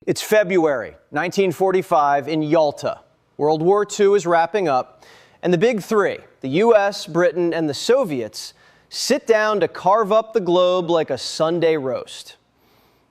It's February 1945 in Yalta. World War II is wrapping up, and the big three, the U.S., Britain, and the Soviets, sit down to carve up the globe like a Sunday roast.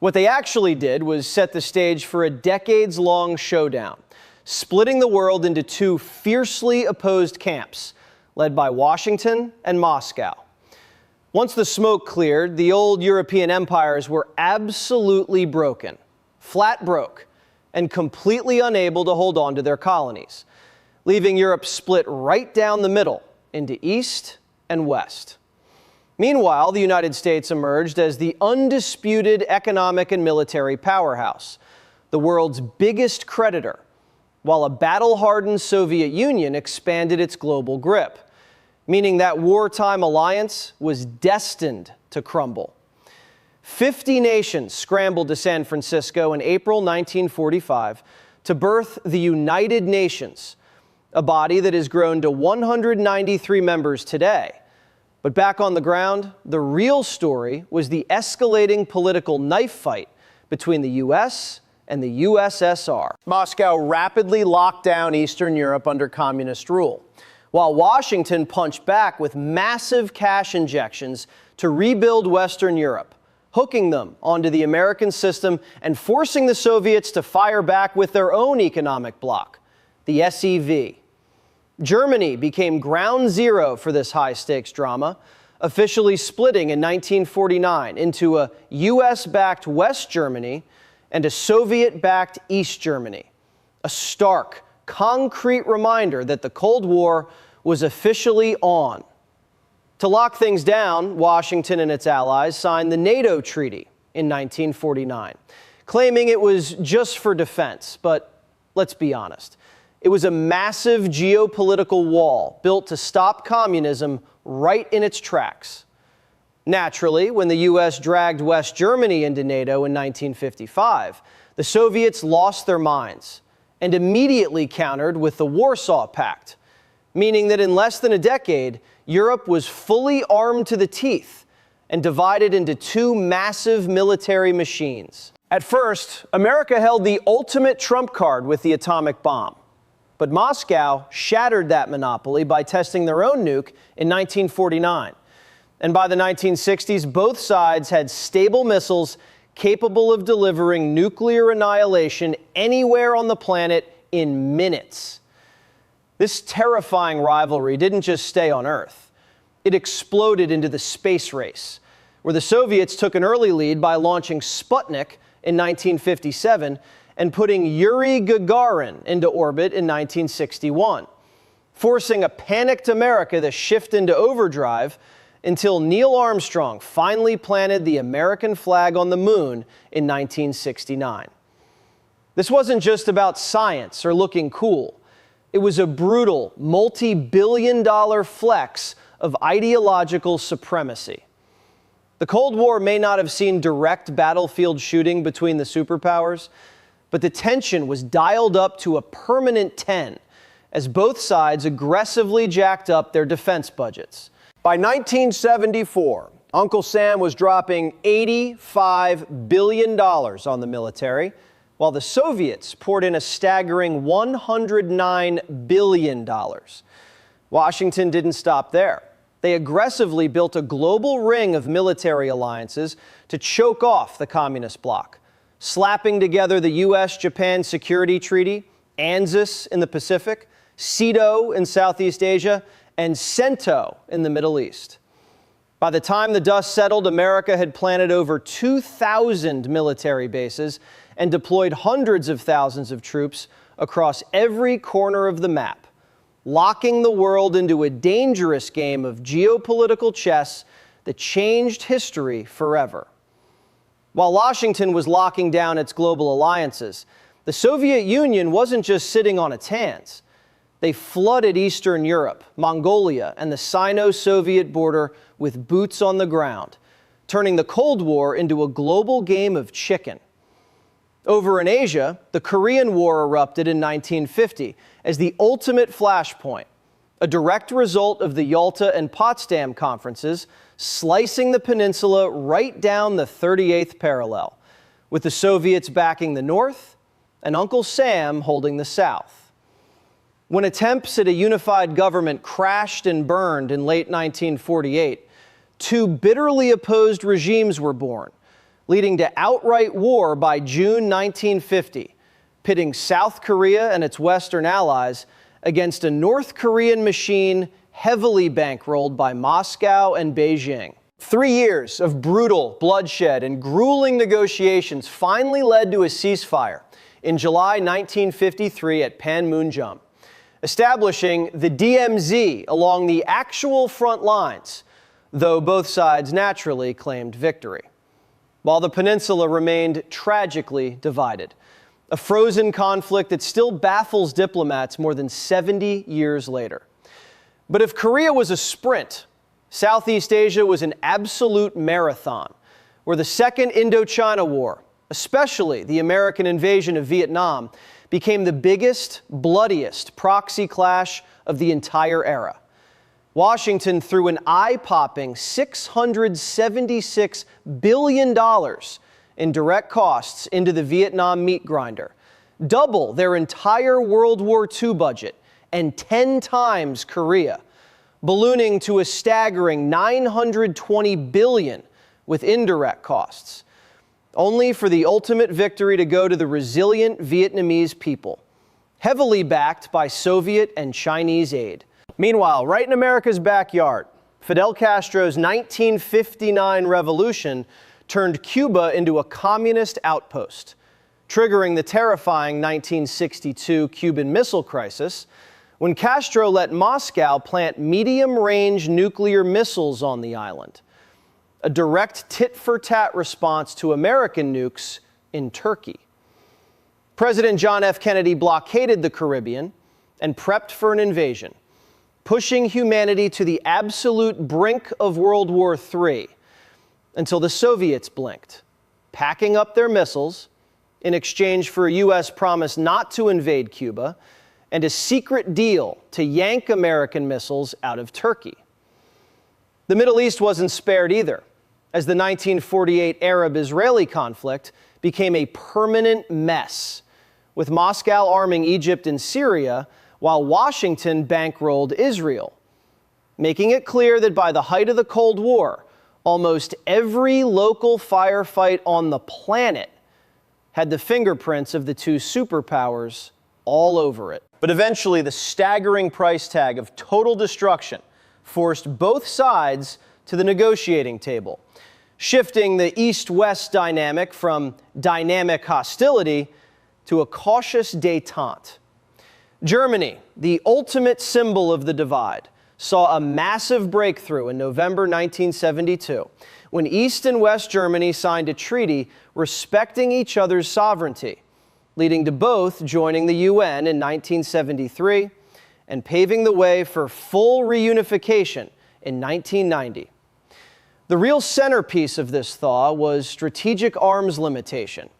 What they actually did was set the stage for a decades-long showdown, splitting the world into two fiercely opposed camps, led by Washington and Moscow. Once the smoke cleared, the old European empires were absolutely broken, flat broke, and completely unable to hold on to their colonies, leaving Europe split right down the middle into East and West. Meanwhile, the United States emerged as the undisputed economic and military powerhouse, the world's biggest creditor, while a battle-hardened Soviet Union expanded its global grip, meaning that wartime alliance was destined to crumble. 50 nations scrambled to San Francisco in April 1945 to birth the United Nations, a body that has grown to 193 members today. But back on the ground, the real story was the escalating political knife fight between the U.S. and the USSR. Moscow rapidly locked down Eastern Europe under communist rule, while Washington punched back with massive cash injections to rebuild Western Europe, hooking them onto the American system and forcing the Soviets to fire back with their own economic bloc, the SEV. Germany became ground zero for this high-stakes drama, officially splitting in 1949 into a U.S.-backed West Germany and a Soviet-backed East Germany, a stark, concrete reminder that the Cold War was officially on. To lock things down, Washington and its allies signed the NATO Treaty in 1949, claiming it was just for defense. But let's be honest, it was a massive geopolitical wall built to stop communism right in its tracks. Naturally, when the U.S. dragged West Germany into NATO in 1955, the Soviets lost their minds and immediately countered with the Warsaw Pact, meaning that in less than a decade, Europe was fully armed to the teeth and divided into two massive military machines. At first, America held the ultimate trump card with the atomic bomb. But Moscow shattered that monopoly by testing their own nuke in 1949. And by the 1960s, both sides had stable missiles capable of delivering nuclear annihilation anywhere on the planet in minutes. This terrifying rivalry didn't just stay on Earth. It exploded into the space race, where the Soviets took an early lead by launching Sputnik in 1957 and putting Yuri Gagarin into orbit in 1961, forcing a panicked America to shift into overdrive until Neil Armstrong finally planted the American flag on the moon in 1969. This wasn't just about science or looking cool. It was a brutal, multi-billion-dollar flex of ideological supremacy. The Cold War may not have seen direct battlefield shooting between the superpowers, but the tension was dialed up to a permanent 10 as both sides aggressively jacked up their defense budgets. By 1974, Uncle Sam was dropping $85 billion on the military, while the Soviets poured in a staggering $109 billion. Washington didn't stop there. They aggressively built a global ring of military alliances to choke off the communist bloc, slapping together the U.S.-Japan Security Treaty, ANZUS in the Pacific, CETO in Southeast Asia, and CENTO in the Middle East. By the time the dust settled, America had planted over 2,000 military bases and deployed hundreds of thousands of troops across every corner of the map, locking the world into a dangerous game of geopolitical chess that changed history forever. While Washington was locking down its global alliances, the Soviet Union wasn't just sitting on its hands. They flooded Eastern Europe, Mongolia, and the Sino-Soviet border with boots on the ground, turning the Cold War into a global game of chicken. Over in Asia, the Korean War erupted in 1950 as the ultimate flashpoint, a direct result of the Yalta and Potsdam conferences, slicing the peninsula right down the 38th parallel, with the Soviets backing the North and Uncle Sam holding the South. When attempts at a unified government crashed and burned in late 1948, two bitterly opposed regimes were born, leading to outright war by June 1950, pitting South Korea and its Western allies against a North Korean machine heavily bankrolled by Moscow and Beijing. 3 years of brutal bloodshed and grueling negotiations finally led to a ceasefire in July 1953 at Panmunjom, establishing the DMZ along the actual front lines, though both sides naturally claimed victory, while the peninsula remained tragically divided, a frozen conflict that still baffles diplomats more than 70 years later. But if Korea was a sprint, Southeast Asia was an absolute marathon, where the Second Indochina War, especially the American invasion of Vietnam, became the biggest, bloodiest proxy clash of the entire era. Washington threw an eye-popping $676 billion in direct costs into the Vietnam meat grinder, double their entire World War II budget and 10 times Korea, ballooning to a staggering $920 billion with indirect costs, only for the ultimate victory to go to the resilient Vietnamese people, heavily backed by Soviet and Chinese aid. Meanwhile, right in America's backyard, Fidel Castro's 1959 revolution turned Cuba into a communist outpost, triggering the terrifying 1962 Cuban Missile Crisis, when Castro let Moscow plant medium-range nuclear missiles on the island, a direct tit-for-tat response to American nukes in Turkey. President John F. Kennedy blockaded the Caribbean and prepped for an invasion, pushing humanity to the absolute brink of World War III until the Soviets blinked, packing up their missiles in exchange for a U.S. promise not to invade Cuba and a secret deal to yank American missiles out of Turkey. The Middle East wasn't spared either, as the 1948 Arab-Israeli conflict became a permanent mess, with Moscow arming Egypt and Syria while Washington bankrolled Israel, making it clear that by the height of the Cold War, almost every local firefight on the planet had the fingerprints of the two superpowers all over it. But eventually, the staggering price tag of total destruction forced both sides to the negotiating table, shifting the East-West dynamic from dynamic hostility to a cautious détente. Germany, the ultimate symbol of the divide, saw a massive breakthrough in November 1972, when East and West Germany signed a treaty respecting each other's sovereignty, leading to both joining the UN in 1973 and paving the way for full reunification in 1990. The real centerpiece of this thaw was strategic arms limitation,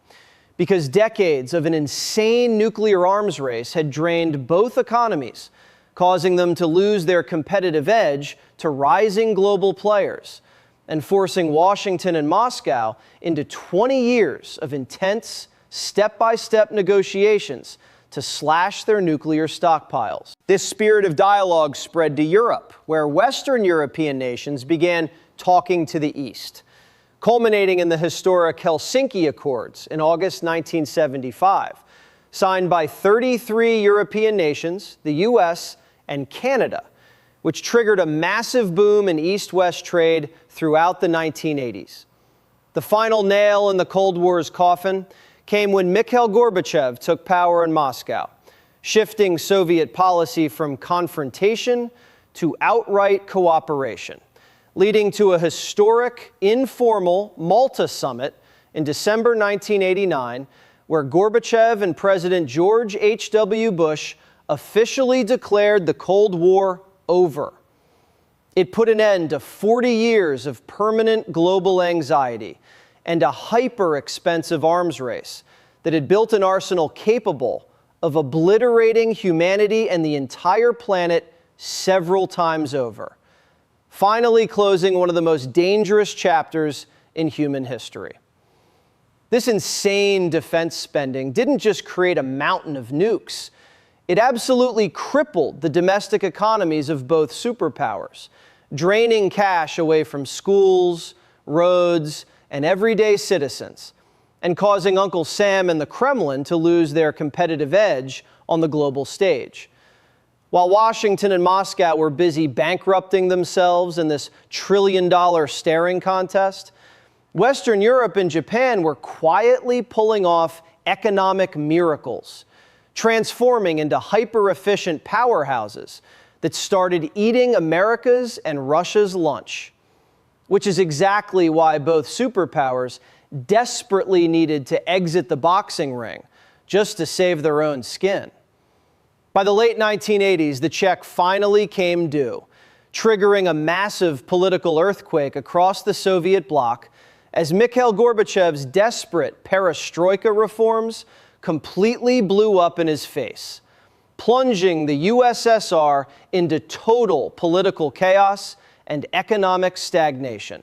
because decades of an insane nuclear arms race had drained both economies, causing them to lose their competitive edge to rising global players and forcing Washington and Moscow into 20 years of intense, step-by-step negotiations to slash their nuclear stockpiles. This spirit of dialogue spread to Europe, where Western European nations began talking to the East, culminating in the historic Helsinki Accords in August 1975, signed by 33 European nations, the U.S., and Canada, which triggered a massive boom in East-West trade throughout the 1980s. The final nail in the Cold War's coffin came when Mikhail Gorbachev took power in Moscow, shifting Soviet policy from confrontation to outright cooperation, leading to a historic, informal Malta summit in December 1989, where Gorbachev and President George H.W. Bush officially declared the Cold War over. It put an end to 40 years of permanent global anxiety and a hyper-expensive arms race that had built an arsenal capable of obliterating humanity and the entire planet several times over, finally closing one of the most dangerous chapters in human history. This insane defense spending didn't just create a mountain of nukes. It absolutely crippled the domestic economies of both superpowers, draining cash away from schools, roads, and everyday citizens, and causing Uncle Sam and the Kremlin to lose their competitive edge on the global stage. While Washington and Moscow were busy bankrupting themselves in this trillion-dollar staring contest, Western Europe and Japan were quietly pulling off economic miracles, transforming into hyper-efficient powerhouses that started eating America's and Russia's lunch, which is exactly why both superpowers desperately needed to exit the boxing ring just to save their own skin. By the late 1980s, the check finally came due, triggering a massive political earthquake across the Soviet bloc as Mikhail Gorbachev's desperate perestroika reforms completely blew up in his face, plunging the USSR into total political chaos and economic stagnation.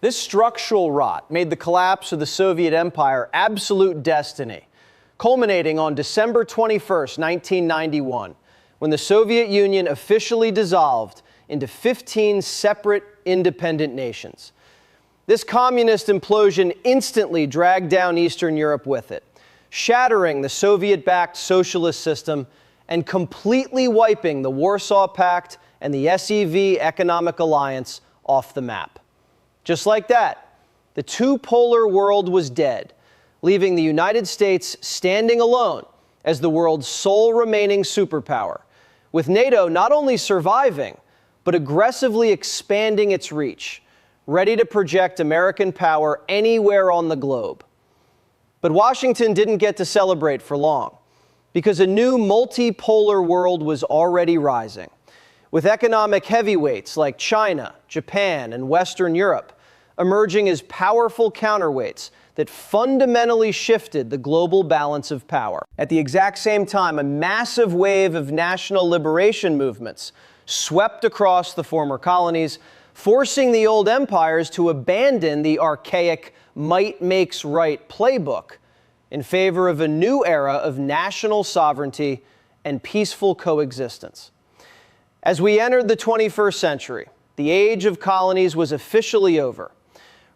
This structural rot made the collapse of the Soviet Empire absolute destiny, culminating on December 21st, 1991, when the Soviet Union officially dissolved into 15 separate independent nations. This communist implosion instantly dragged down Eastern Europe with it, shattering the Soviet-backed socialist system and completely wiping the Warsaw Pact and the SEV economic alliance off the map. Just like that, the two-polar world was dead, leaving the United States standing alone as the world's sole remaining superpower, with NATO not only surviving, but aggressively expanding its reach, ready to project American power anywhere on the globe. But Washington didn't get to celebrate for long, because a new multipolar world was already rising, with economic heavyweights like China, Japan, and Western Europe emerging as powerful counterweights that fundamentally shifted the global balance of power. At the exact same time, a massive wave of national liberation movements swept across the former colonies, forcing the old empires to abandon the archaic might makes right playbook in favor of a new era of national sovereignty and peaceful coexistence. As we entered the 21st century, the age of colonies was officially over,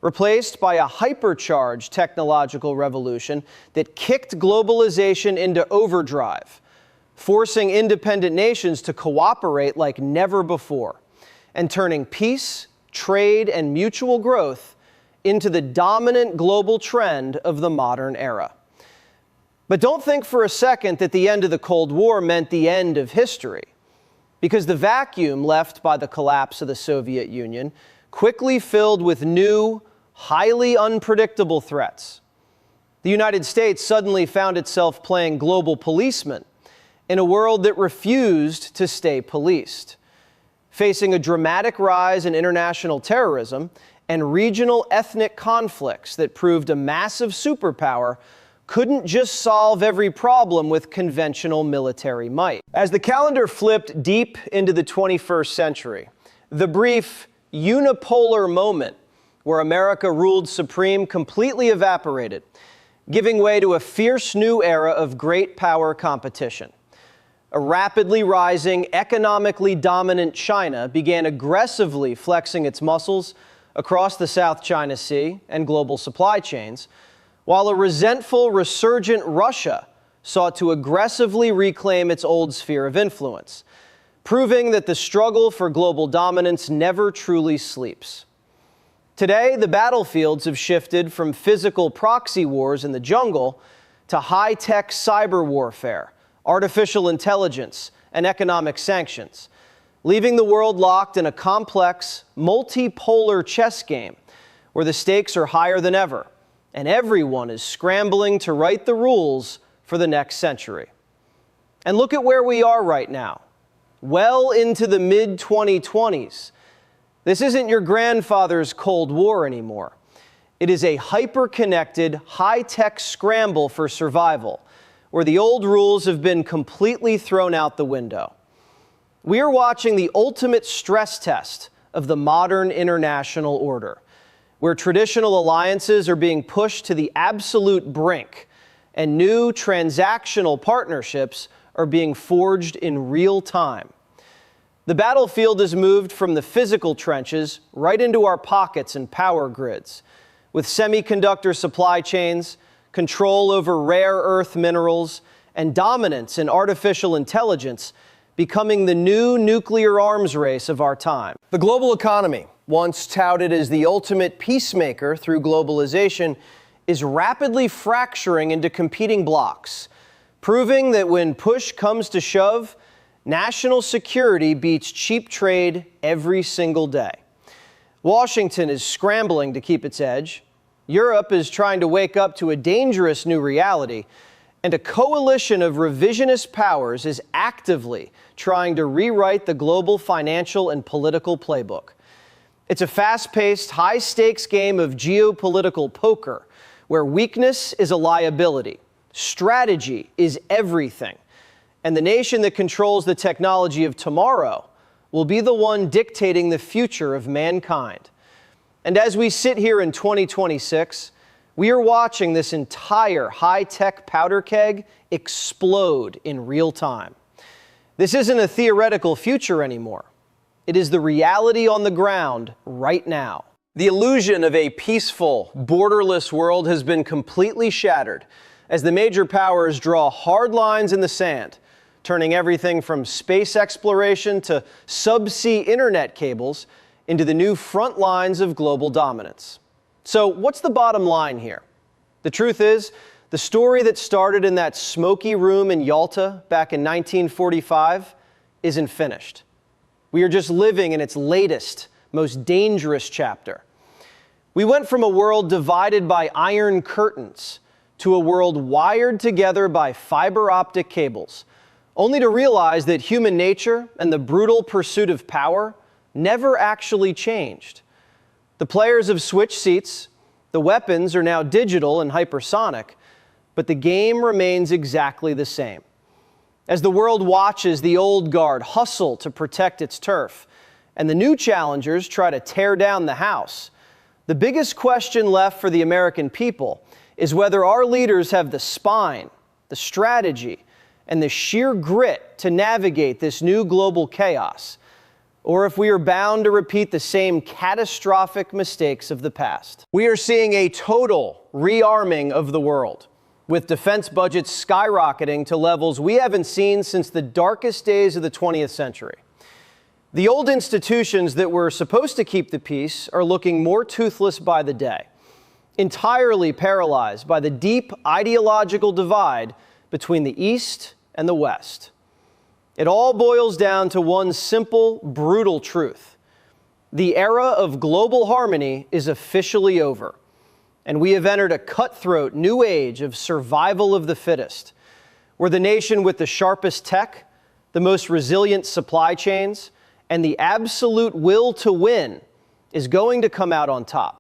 replaced by a hypercharged technological revolution that kicked globalization into overdrive, forcing independent nations to cooperate like never before, and turning peace, trade, and mutual growth into the dominant global trend of the modern era. But don't think for a second that the end of the Cold War meant the end of history, because the vacuum left by the collapse of the Soviet Union quickly filled with new, highly unpredictable threats. The United States suddenly found itself playing global policeman in a world that refused to stay policed, facing a dramatic rise in international terrorism and regional ethnic conflicts that proved a massive superpower couldn't just solve every problem with conventional military might. As the calendar flipped deep into the 21st century, the brief unipolar moment where America ruled supreme completely evaporated, giving way to a fierce new era of great power competition. A rapidly rising, economically dominant China began aggressively flexing its muscles across the South China Sea and global supply chains, while a resentful, resurgent Russia sought to aggressively reclaim its old sphere of influence, proving that the struggle for global dominance never truly sleeps. Today, the battlefields have shifted from physical proxy wars in the jungle to high-tech cyber warfare, artificial intelligence, and economic sanctions, leaving the world locked in a complex, multipolar chess game where the stakes are higher than ever, and everyone is scrambling to write the rules for the next century. And look at where we are right now, well into the mid-2020s. This isn't your grandfather's Cold War anymore. It is a hyper-connected, high-tech scramble for survival, where the old rules have been completely thrown out the window. We are watching the ultimate stress test of the modern international order, where traditional alliances are being pushed to the absolute brink and new transactional partnerships are being forged in real time. The battlefield has moved from the physical trenches right into our pockets and power grids, with semiconductor supply chains, control over rare earth minerals, and dominance in artificial intelligence becoming the new nuclear arms race of our time. The global economy, once touted as the ultimate peacemaker through globalization, is rapidly fracturing into competing blocks, proving that when push comes to shove, national security beats cheap trade every single day. Washington is scrambling to keep its edge. Europe is trying to wake up to a dangerous new reality, and a coalition of revisionist powers is actively trying to rewrite the global financial and political playbook. It's a fast-paced, high-stakes game of geopolitical poker, where weakness is a liability, strategy is everything, and the nation that controls the technology of tomorrow will be the one dictating the future of mankind. And as we sit here in 2026, we are watching this entire high-tech powder keg explode in real time. This isn't a theoretical future anymore. It is the reality on the ground right now. The illusion of a peaceful, borderless world has been completely shattered as the major powers draw hard lines in the sand, turning everything from space exploration to subsea internet cables into the new front lines of global dominance. So what's the bottom line here? The truth is, the story that started in that smoky room in Yalta back in 1945 isn't finished. We are just living in its latest, most dangerous chapter. We went from a world divided by iron curtains to a world wired together by fiber optic cables, only to realize that human nature and the brutal pursuit of power never actually changed. The players have switched seats, the weapons are now digital and hypersonic, but the game remains exactly the same. As the world watches the old guard hustle to protect its turf, and the new challengers try to tear down the house, the biggest question left for the American people is whether our leaders have the spine, the strategy, and the sheer grit to navigate this new global chaos, or if we are bound to repeat the same catastrophic mistakes of the past. We are seeing a total rearming of the world, with defense budgets skyrocketing to levels we haven't seen since the darkest days of the 20th century. The old institutions that were supposed to keep the peace are looking more toothless by the day, entirely paralyzed by the deep ideological divide between the East and the West. It all boils down to one simple, brutal truth. The era of global harmony is officially over, and we have entered a cutthroat new age of survival of the fittest, where the nation with the sharpest tech, the most resilient supply chains, and the absolute will to win is going to come out on top.